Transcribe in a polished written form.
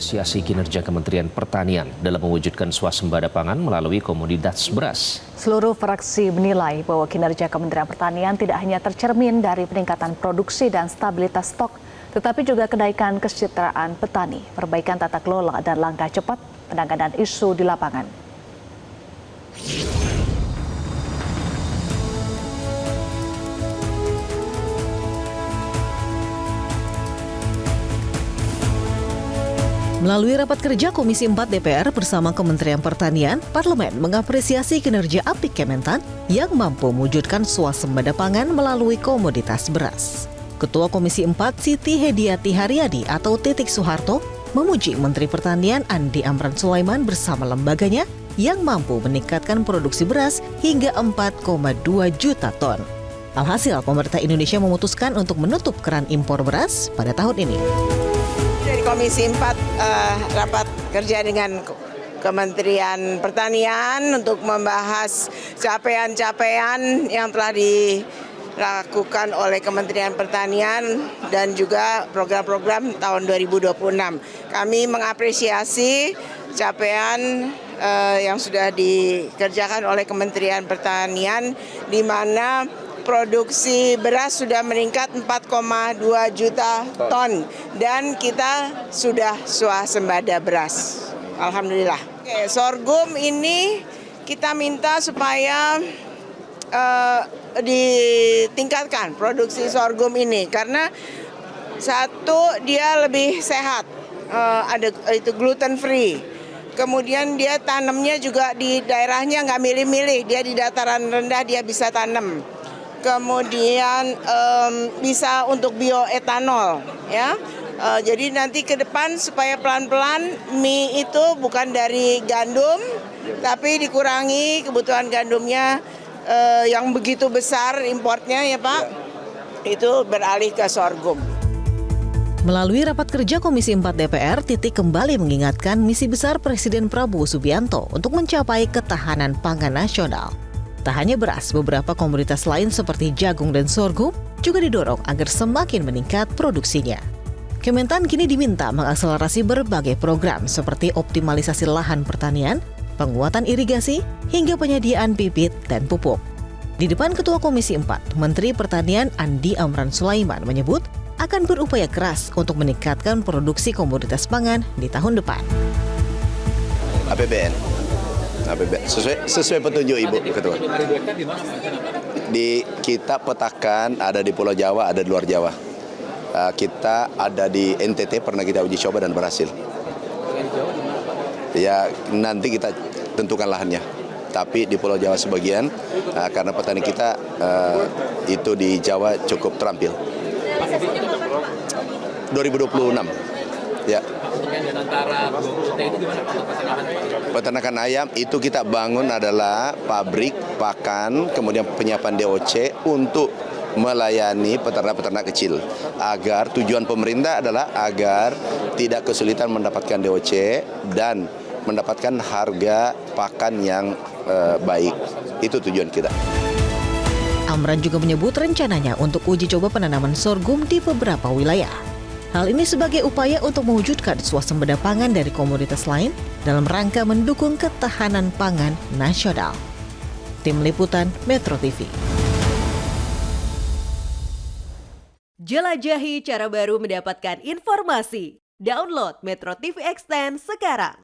mengapresiasi kinerja Kementerian Pertanian dalam mewujudkan swasembada pangan melalui komoditas beras. Seluruh fraksi menilai bahwa kinerja Kementerian Pertanian tidak hanya tercermin dari peningkatan produksi dan stabilitas stok, tetapi juga kenaikan kesejahteraan petani, perbaikan tata kelola dan langkah cepat penanganan isu di lapangan. Melalui rapat kerja Komisi 4 DPR bersama Kementerian Pertanian, Parlemen mengapresiasi kinerja APIK Kementan yang mampu mewujudkan swasembada pangan melalui komoditas beras. Ketua Komisi 4 Siti Hediati Haryadi atau Titik Soeharto memuji Menteri Pertanian Andi Amran Sulaiman bersama lembaganya yang mampu meningkatkan produksi beras hingga 4,2 juta ton. Alhasil, pemerintah Indonesia memutuskan untuk menutup keran impor beras pada tahun ini. Dari Komisi 4 rapat kerja dengan Kementerian Pertanian untuk membahas capaian-capaian yang telah dilakukan oleh Kementerian Pertanian dan juga program-program tahun 2026. Kami mengapresiasi capaian yang sudah dikerjakan oleh Kementerian Pertanian, di mana produksi beras sudah meningkat 4,2 juta ton dan kita sudah swasembada beras. Alhamdulillah. Sorghum ini kita minta supaya ditingkatkan produksi sorghum ini karena satu, dia lebih sehat, ada itu gluten free. Kemudian dia tanamnya juga di daerahnya nggak milih-milih, dia di dataran rendah dia bisa tanam. Kemudian bisa untuk bioetanol, ya. Jadi nanti ke depan supaya pelan-pelan mie itu bukan dari gandum, tapi dikurangi kebutuhan gandumnya yang begitu besar importnya, ya Pak. Itu beralih ke sorghum. Melalui rapat kerja Komisi 4 DPR, Titik kembali mengingatkan misi besar Presiden Prabowo Subianto untuk mencapai ketahanan pangan nasional. Tak hanya beras, beberapa komoditas lain seperti jagung dan sorghum juga didorong agar semakin meningkat produksinya. Kementan kini diminta mengakselerasi berbagai program seperti optimalisasi lahan pertanian, penguatan irigasi, hingga penyediaan bibit dan pupuk. Di depan Ketua Komisi 4, Menteri Pertanian Andi Amran Sulaiman menyebut akan berupaya keras untuk meningkatkan produksi komoditas pangan di tahun depan. APBN sesuai petunjuk Ibu Ketua. Kita petakan ada di Pulau Jawa, ada di luar Jawa. Kita ada di NTT, pernah kita uji coba dan berhasil. Ya nanti kita tentukan lahannya. Tapi di Pulau Jawa sebagian, karena petani kita itu di Jawa cukup terampil. 2026. Ya. Peternakan ayam itu kita bangun adalah pabrik pakan, kemudian penyiapan DOC untuk melayani peternak-peternak kecil. Agar tujuan pemerintah adalah agar tidak kesulitan mendapatkan DOC dan mendapatkan harga pakan yang baik. Itu tujuan kita. Amran juga menyebut rencananya untuk uji coba penanaman sorghum di beberapa wilayah. Hal ini sebagai upaya untuk mewujudkan swasembada pangan dari komoditas lain dalam rangka mendukung ketahanan pangan nasional. Tim Liputan Metro TV. Jelajahi cara baru mendapatkan informasi. Download Metro TV Extend sekarang.